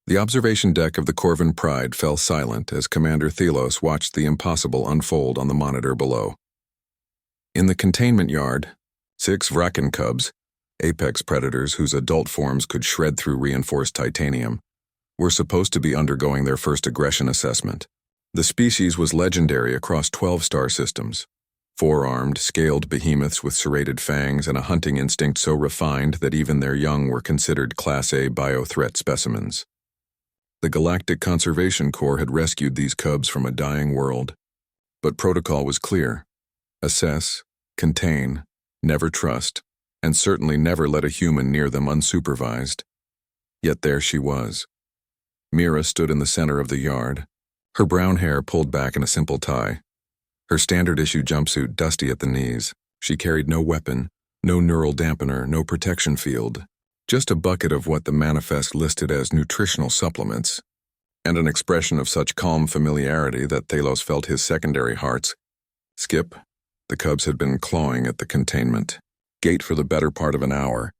The observation deck of the Corvin Pride fell silent as Commander Thelos watched the impossible unfold on the monitor below. In the containment yard, 6 Vraken cubs, apex predators whose adult forms could shred through reinforced titanium, were supposed to be undergoing their first aggression assessment. The species was legendary across 12 star systems. 4-armed, scaled behemoths with serrated fangs and a hunting instinct so refined that even their young were considered Class A biothreat specimens. The Galactic Conservation Corps had rescued these cubs from a dying world. But protocol was clear. Assess, contain, never trust, and certainly never let a human near them unsupervised. Yet there she was. Mira stood in the center of the yard, her brown hair pulled back in a simple tie. Her standard-issue jumpsuit dusty at the knees. She carried no weapon, no neural dampener, no protection field. Just a bucket of what the manifest listed as nutritional supplements, and an expression of such calm familiarity that Thelos felt his secondary hearts skip. The cubs had been clawing at the containment gate for the better part of an hour,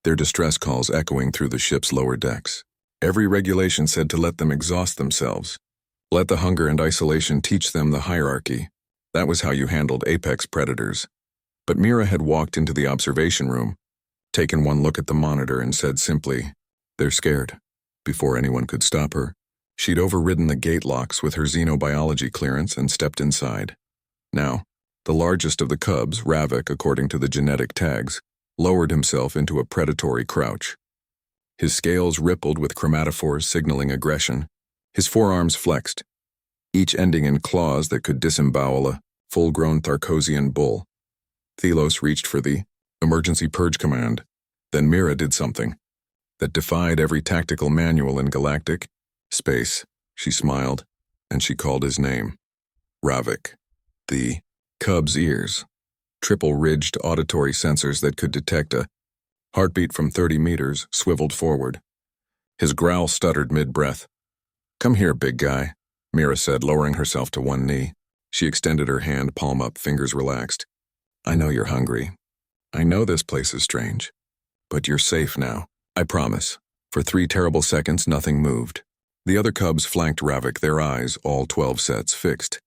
their distress calls echoing through the ship's lower decks. Every regulation said to let them exhaust themselves. Let the hunger and isolation teach them the hierarchy. That was how you handled apex predators. But Mira had walked into the observation room, taken one look at the monitor and said simply, "They're scared." Before anyone could stop her, she'd overridden the gate locks with her xenobiology clearance and stepped inside. Now, the largest of the cubs, Ravik according to the genetic tags, lowered himself into a predatory crouch. His scales rippled with chromatophores signaling aggression, his forearms flexed, each ending in claws that could disembowel a full-grown Tharkosian bull. Thelos reached for the emergency purge command. Then Mira did something that defied every tactical manual in galactic space. She smiled, and she called his name. Ravik. The cub's ears, triple-ridged auditory sensors that could detect a heartbeat from 30 meters, swiveled forward. His growl stuttered mid-breath. "Come here, big guy," Mira said, lowering herself to one knee. She extended her hand, palm up, fingers relaxed. "I know you're hungry. I know this place is strange. But you're safe now, I promise." For 3 terrible seconds, nothing moved. The other cubs flanked Ravik, their eyes, all 12 sets, fixed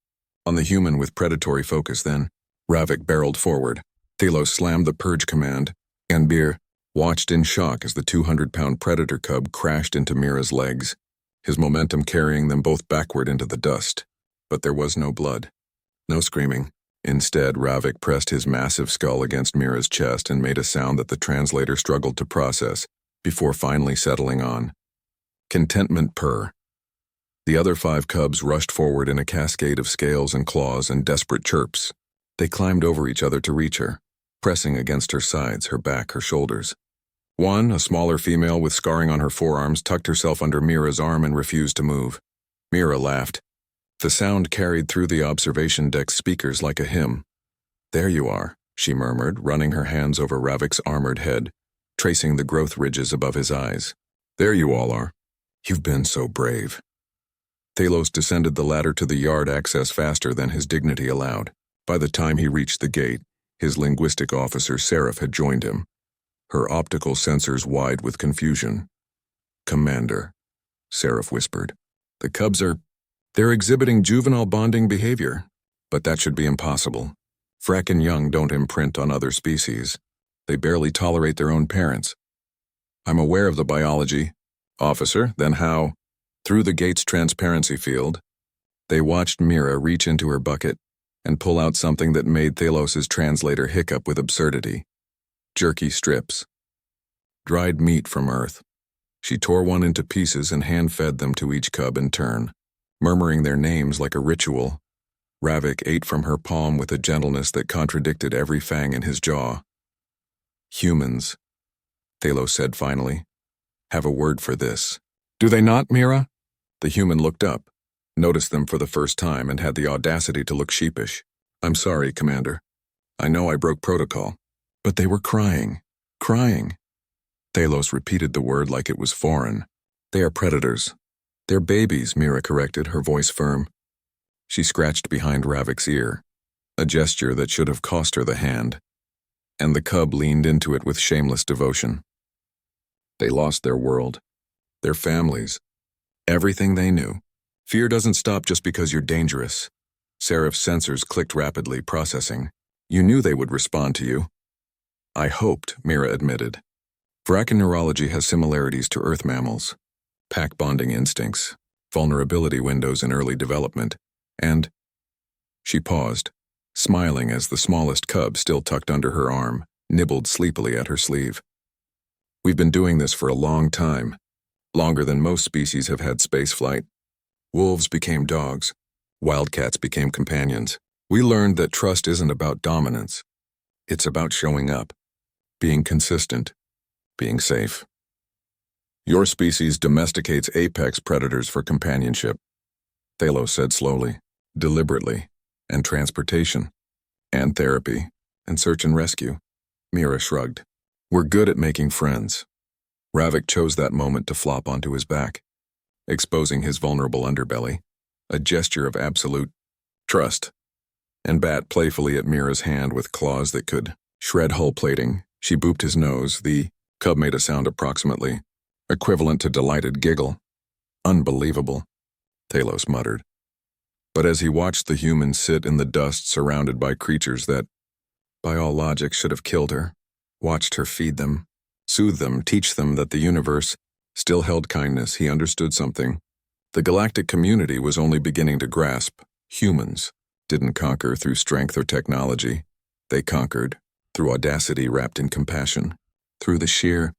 on the human with predatory focus. Then Ravik barreled forward. Thelos slammed the purge command, and Bir watched in shock as the 200-pound predator cub crashed into Mira's legs, his momentum carrying them both backward into the dust. But there was no blood, no screaming. Instead, Ravik pressed his massive skull against Mira's chest and made a sound that the translator struggled to process before finally settling on. Contentment purr. The other 5 cubs rushed forward in a cascade of scales and claws and desperate chirps. They climbed over each other to reach her, pressing against her sides, her back, her shoulders. One, a smaller female with scarring on her forearms, tucked herself under Mira's arm and refused to move. Mira laughed. The sound carried through the observation deck speakers like a hymn. "There you are," she murmured, running her hands over Ravik's armored head, tracing the growth ridges above his eyes. "There you all are. You've been so brave." Thelos descended the ladder to the yard access faster than his dignity allowed. By the time he reached the gate, his linguistic officer, Seraph, had joined him, her optical sensors wide with confusion. "Commander," Seraph whispered, "the cubs they're exhibiting juvenile bonding behavior, but that should be impossible. Vraken young don't imprint on other species. They barely tolerate their own parents." "I'm aware of the biology, officer. Then how?" Through the gate's transparency field, they watched Mira reach into her bucket and pull out something that made Thelos's translator hiccup with absurdity. Jerky strips. Dried meat from Earth. She tore one into pieces and hand-fed them to each cub in turn, murmuring their names like a ritual. Ravik ate from her palm with a gentleness that contradicted every fang in his jaw. "Humans," Thelos said finally, "have a word for this." "Do they not, Mira?" The human looked up, noticed them for the first time, and had the audacity to look sheepish. "I'm sorry, Commander. I know I broke protocol." "But they were crying. Crying." Thelos repeated the word like it was foreign. "They are predators. They're babies," Mira corrected, her voice firm. She scratched behind Ravik's ear, a gesture that should have cost her the hand, and the cub leaned into it with shameless devotion. "They lost their world, their families, Everything they knew. Fear doesn't stop just because you're dangerous. Seraph's sensors clicked rapidly, processing. You knew they would respond to you. I hoped, Mira admitted. Bracken neurology has similarities to Earth mammals. Pack bonding instincts, vulnerability windows in early development, and... She paused, smiling as the smallest cub, still tucked under her arm, nibbled sleepily at her sleeve. We've been doing this for a long time, longer than most species have had spaceflight. Wolves became dogs. Wildcats became companions. We learned that trust isn't about dominance. It's about showing up, being consistent, being safe. Your species domesticates apex predators for companionship, Thalos said slowly, deliberately, and transportation, and therapy, and search and rescue. Mira shrugged. We're good at making friends. Ravik chose that moment to flop onto his back, exposing his vulnerable underbelly, a gesture of absolute trust, and bat playfully at Mira's hand with claws that could shred hull plating. She booped his nose. The cub made a sound approximately equivalent to delighted giggle. Unbelievable, Thalos muttered. But as he watched the human sit in the dust surrounded by creatures that, by all logic, should have killed her, watched her feed them, soothe them, teach them that the universe still held kindness, he understood something. The galactic community was only beginning to grasp. Humans didn't conquer through strength or technology. They conquered through audacity wrapped in compassion, through the sheer,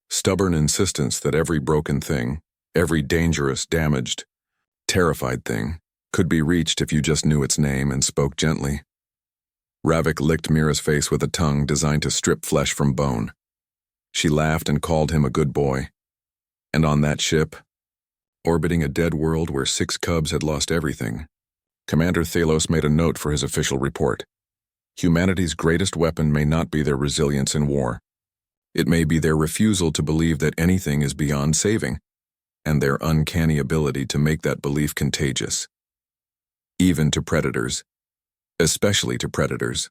stubborn insistence that every broken thing, every dangerous, damaged, terrified thing, could be reached if you just knew its name and spoke gently. Ravik licked Mira's face with a tongue designed to strip flesh from bone. She laughed and called him a good boy. And on that ship, orbiting a dead world where 6 cubs had lost everything, Commander Thalos made a note for his official report. Humanity's greatest weapon may not be their resilience in war. It may be their refusal to believe that anything is beyond saving, and their uncanny ability to make that belief contagious. Even to predators. Especially to predators.